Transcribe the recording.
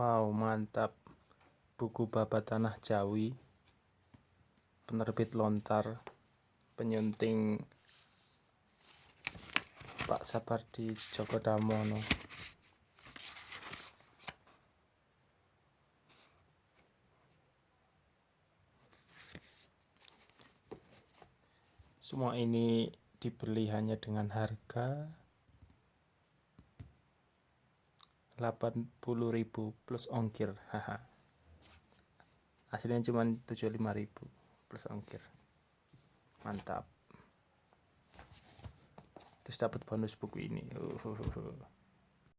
Wow, mantap. Buku Babat Tanah Jawi, penerbit Lontar, penyunting Pak Sapardi Djoko Damono. Semua ini dibeli hanya dengan harga 80.000 plus ongkir. Haha. Aslinya cuma 75.000 plus ongkir. Mantap. Terus dapat bonus buku ini.